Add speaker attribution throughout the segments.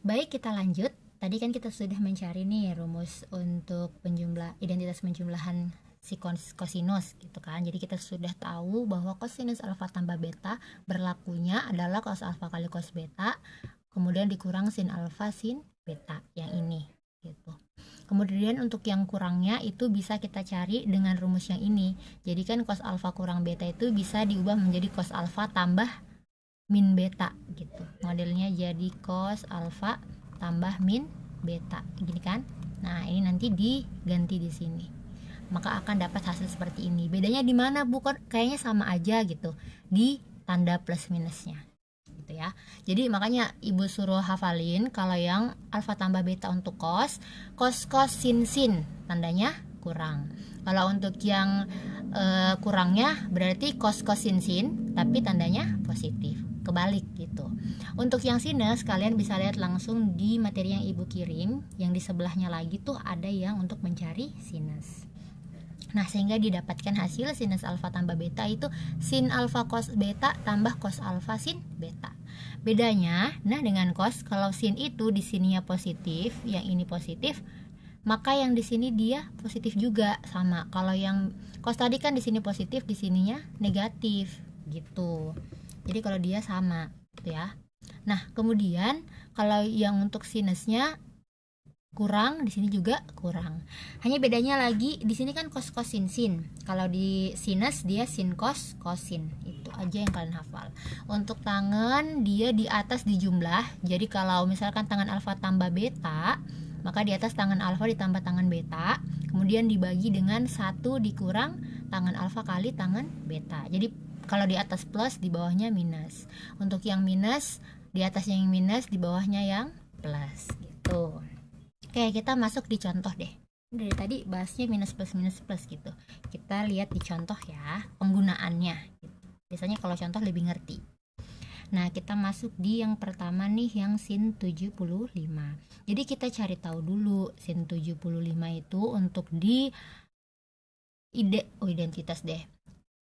Speaker 1: Baik, kita lanjut. Tadi kan kita sudah mencari nih rumus untuk identitas penjumlahan si kosinus gitu kan. Jadi kita sudah tahu bahwa kosinus alfa tambah beta berlakunya adalah cos alfa kali cos beta, kemudian dikurang sin alfa sin beta yang ini gitu. Kemudian untuk yang kurangnya itu bisa kita cari dengan rumus yang ini. Jadi kan cos alfa kurang beta itu bisa diubah menjadi cos alfa tambah min beta gitu. Modelnya jadi cos alfa tambah min beta gini kan. Nah, ini nanti diganti di sini. Maka akan dapat hasil seperti ini. Bedanya di mana? Bukan kayaknya sama aja gitu. Di tanda plus minusnya. Gitu ya. Jadi makanya Ibu suruh hafalin kalau yang alfa tambah beta untuk cos sin tandanya kurang. Kalau untuk yang kurangnya berarti cos sin tapi tandanya positif. Kebalik gitu. Untuk yang sinus kalian bisa lihat langsung di materi yang Ibu kirim, yang di sebelahnya lagi tuh ada yang untuk mencari sinus. Nah, sehingga didapatkan hasil sinus alfa tambah beta itu sin alfa cos beta tambah cos alfa sin beta. Bedanya, nah dengan cos, kalau sin itu di sininya positif, yang ini positif, maka yang di sini dia positif juga sama. Kalau yang cos tadi kan di sini positif, di sininya negatif gitu. Jadi kalau dia sama gitu ya. Nah, kemudian kalau yang untuk sinusnya kurang, di sini juga kurang. Hanya bedanya lagi di sini kan cos sin. Kalau di sinus dia sin cos sin. Itu aja yang kalian hafal. Untuk tangan dia di atas dijumlah. Jadi kalau misalkan tangan alfa tambah beta, maka di atas tangan alfa ditambah tangan beta, kemudian dibagi dengan 1 dikurang tangan alfa kali tangan beta. Jadi kalau di atas plus, di bawahnya minus. Untuk yang minus, di atasnya yang minus, di bawahnya yang plus gitu. Oke, kita masuk di contoh deh. Dari tadi bahasnya minus plus gitu. Kita lihat di contoh ya, penggunaannya gitu. Biasanya kalau contoh lebih ngerti. Nah, kita masuk di yang pertama nih, yang sin 75. Jadi kita cari tahu dulu sin 75 itu untuk di identitas deh.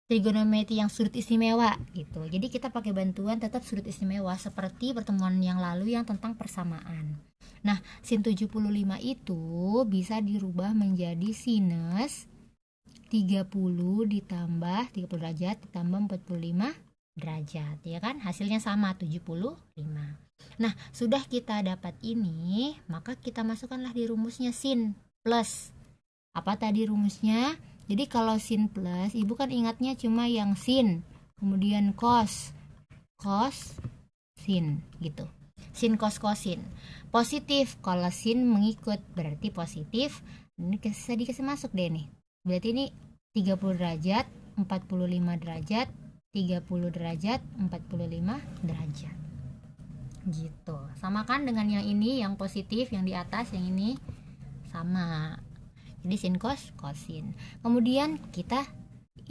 Speaker 1: Trigonometri yang sudut istimewa gitu. Jadi kita pakai bantuan tetap sudut istimewa seperti pertemuan yang lalu yang tentang persamaan. Nah, sin 75 itu bisa dirubah menjadi sinus 30 ditambah 30 derajat ditambah 45 derajat, ya kan? Hasilnya sama 75. Nah, sudah kita dapat ini, maka kita masukkanlah di rumusnya sin plus. Apa tadi rumusnya? Jadi kalau sin plus, Ibu kan ingatnya cuma yang sin, kemudian cos sin gitu. Sin cos sin. Positif, kalau sin mengikut berarti positif. Ini dikasih masuk deh nih. Berarti ini 30 derajat, 45 derajat, 30 derajat, 45 derajat. Gitu. Sama kan dengan yang ini, yang positif, yang di atas, yang ini sama. Jadi sin cos sin. Kemudian kita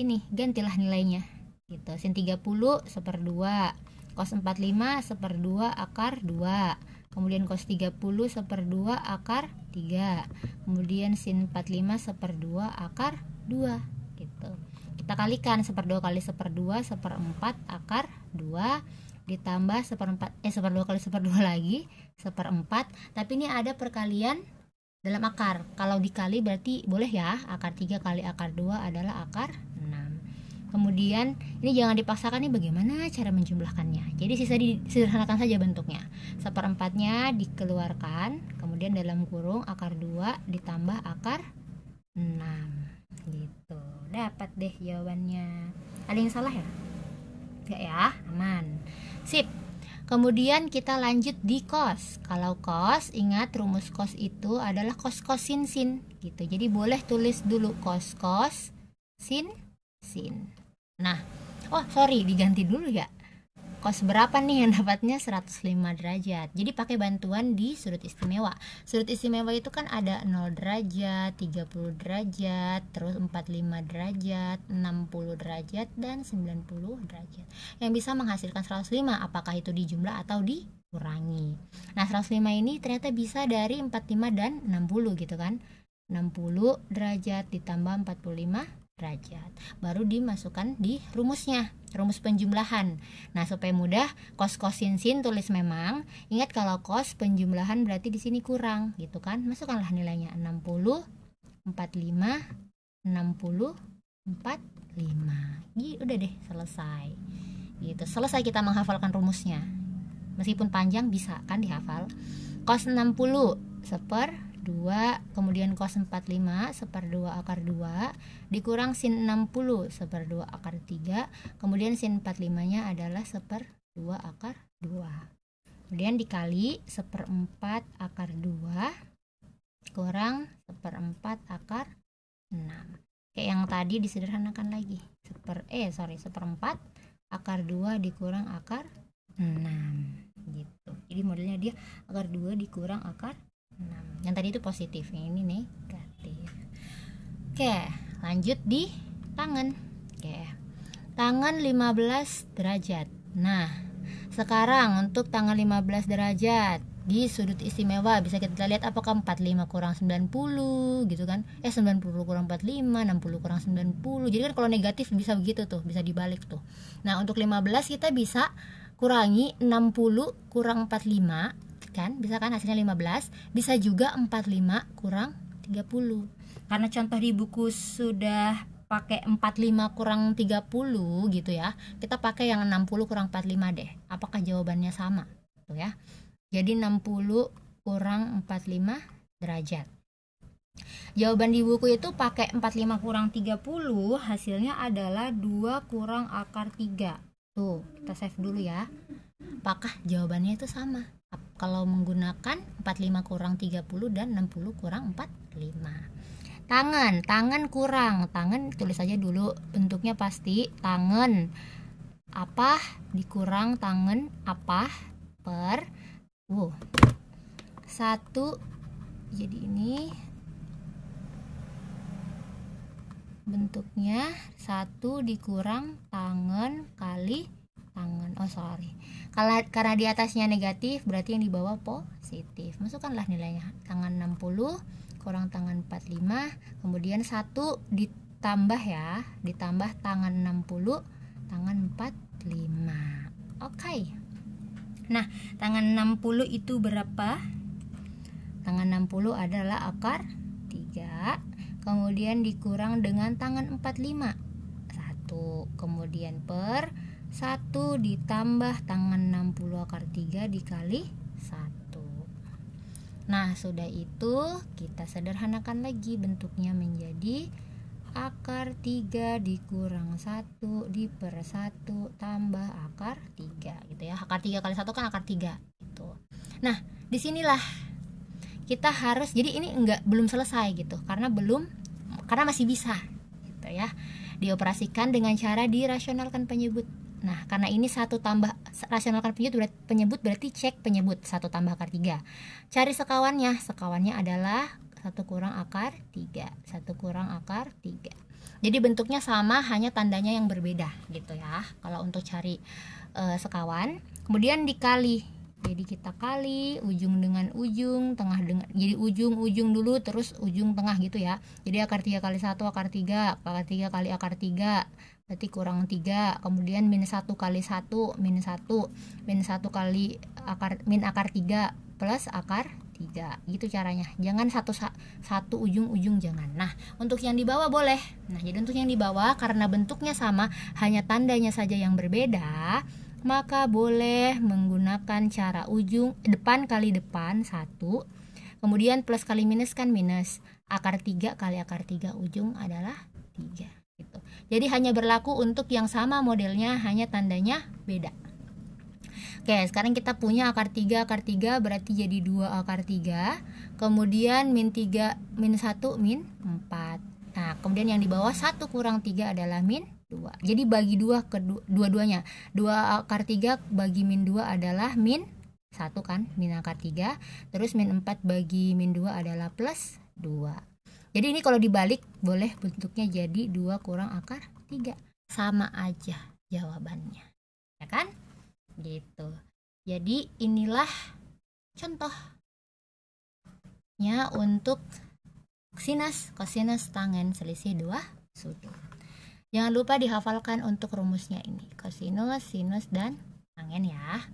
Speaker 1: ini gantilah nilainya gitu. Sin 30 1/2, cos 45 1/2 akar 2. Kemudian cos 30 1/2 akar 3. Kemudian sin 45 1/2 akar 2 gitu. Kita kalikan 1/2 kali 1/2 1/4 akar 2 ditambah 1/2 kali 1/2 lagi 1/4. Tapi ini ada perkalian dalam akar. Kalau dikali berarti boleh ya, akar 3 kali akar 2 adalah akar 6. Kemudian ini jangan dipaksakan nih bagaimana cara menjumlahkannya. Jadi sisa disederhanakan saja bentuknya. 1/4-nya dikeluarkan, kemudian dalam kurung akar 2 ditambah akar 6. Gitu. Dapat deh jawabannya. Ada yang salah ya? Enggak ya? Aman. Sip. Kemudian kita lanjut di cos. Kalau cos, ingat rumus cos itu adalah cos sin gitu. Jadi boleh tulis dulu cos sin. Nah, diganti dulu ya. Cos berapa nih yang dapatnya? 105 derajat. Jadi pakai bantuan di sudut istimewa. Sudut istimewa itu kan ada 0 derajat, 30 derajat, terus 45 derajat, 60 derajat, dan 90 derajat. Yang bisa menghasilkan 105, apakah itu dijumlah atau dikurangi. Nah, 105 ini ternyata bisa dari 45 dan 60 gitu kan. 60 derajat ditambah 45 derajat. Baru dimasukkan di rumusnya. rumus penjumlahan. Nah, supaya mudah, cos sin sin tulis memang. Ingat kalau cos penjumlahan berarti di sini kurang, gitu kan? Masukkanlah nilainya 60, 45, 60, 45. Udah deh, selesai. Gitu. Selesai kita menghafalkan rumusnya. Meskipun panjang bisa kan dihafal. Cos 60 1/2, kemudian cos 45 1/2 akar 2 dikurang sin 60 1/2 akar 3, kemudian sin 45-nya adalah 1/2 akar 2. Kemudian dikali 1/4 akar 2 kurang 1/4 akar 6. Kayak yang tadi disederhanakan lagi. 1/4 akar 2 dikurang akar 6 gitu. Jadi modelnya dia akar 2 dikurang akar 6. Yang tadi itu positif, yang ini negatif. Oke, lanjut di tangan. Oke. Tangan 15 derajat. Nah, sekarang untuk tangan 15 derajat di sudut istimewa bisa kita lihat apakah 45 kurang 90 gitu kan. 90 kurang 45, 60 kurang 90. Jadi kan kalau negatif bisa begitu tuh, bisa dibalik tuh. Nah, untuk 15 kita bisa kurangi 60 kurang 45 kan, bisa kan hasilnya 15. Bisa juga 45 kurang 30. Karena contoh di buku sudah pakai 45 kurang 30 gitu ya, kita pakai yang 60 kurang 45 deh. Apakah jawabannya sama? Tuh ya. Jadi 60 kurang 45 derajat. Jawaban di buku itu pakai 45 kurang 30, hasilnya adalah 2 kurang akar 3. Tuh, kita save dulu ya. Apakah jawabannya itu sama? Kalau menggunakan 45 kurang 30 dan 60 kurang 45. Tangan kurang. Tangan tulis aja dulu, bentuknya pasti tangan apa dikurang tangan apa per 1. Jadi ini bentuknya 1 dikurang tangan kali tangan. Karena di atasnya negatif, berarti yang di bawah positif. Masukkanlah nilainya. Tangan 60 kurang tangan 45, kemudian 1 ditambah ya, ditambah tangan 60, tangan 45. Oke. Nah, tangan 60 itu berapa? Tangan 60 adalah akar 3, kemudian dikurang dengan tangan 45. 1, kemudian per 1 ditambah tangan 60 akar 3 dikali 1. Nah, sudah itu kita sederhanakan lagi bentuknya menjadi akar 3 dikurang 1 diper 1 tambah akar 3 gitu ya. Akar 3 kali 1 kan akar 3 gitu. Nah, disinilah kita harus, jadi ini belum selesai gitu, karena masih bisa gitu ya. Dioperasikan dengan cara dirasionalkan penyebut. Nah, karena ini 1 tambah rasionalkan penyebut berarti cek penyebut 1 tambah akar 3. Cari sekawannya. Sekawannya adalah 1 kurang akar 3. 1 kurang akar 3. Jadi bentuknya sama, hanya tandanya yang berbeda gitu ya. Kalau untuk cari sekawan, kemudian dikali. Jadi kita kali ujung dengan ujung, tengah dengan, jadi ujung dulu terus ujung tengah gitu ya. Jadi akar 3 kali 1 akar 3, akar 3 kali akar 3 berarti kurang 3, kemudian minus 1 kali 1 minus 1, minus 1 kali akar 3 plus akar 3. Gitu caranya. Jangan satu ujung-ujung, jangan. Nah, untuk yang di bawah boleh. Nah, jadi untuk yang di bawah karena bentuknya sama, hanya tandanya saja yang berbeda, maka boleh menggunakan cara ujung depan kali depan 1, kemudian plus kali minus kan minus, akar 3 kali akar 3 ujung adalah 3 gitu. Jadi hanya berlaku untuk yang sama modelnya, hanya tandanya beda. Oke, sekarang kita punya akar 3 berarti jadi 2 akar 3, kemudian min 3 min 1 min 4. Nah, kemudian yang di bawah 1 kurang 3 adalah min 2. Jadi bagi 2 ke dua-duanya. 2 akar 3 bagi min 2 adalah min 1 kan, min akar 3. Terus min 4 bagi min 2 adalah plus 2. Jadi ini kalau dibalik boleh bentuknya jadi 2 kurang akar 3. Sama aja jawabannya. Ya kan? Gitu. Jadi inilah contohnya untuk sinus, kosinus tangen selisih 2 sudut. Jangan lupa dihafalkan untuk rumusnya ini, kosinus, sinus, dan tangen ya.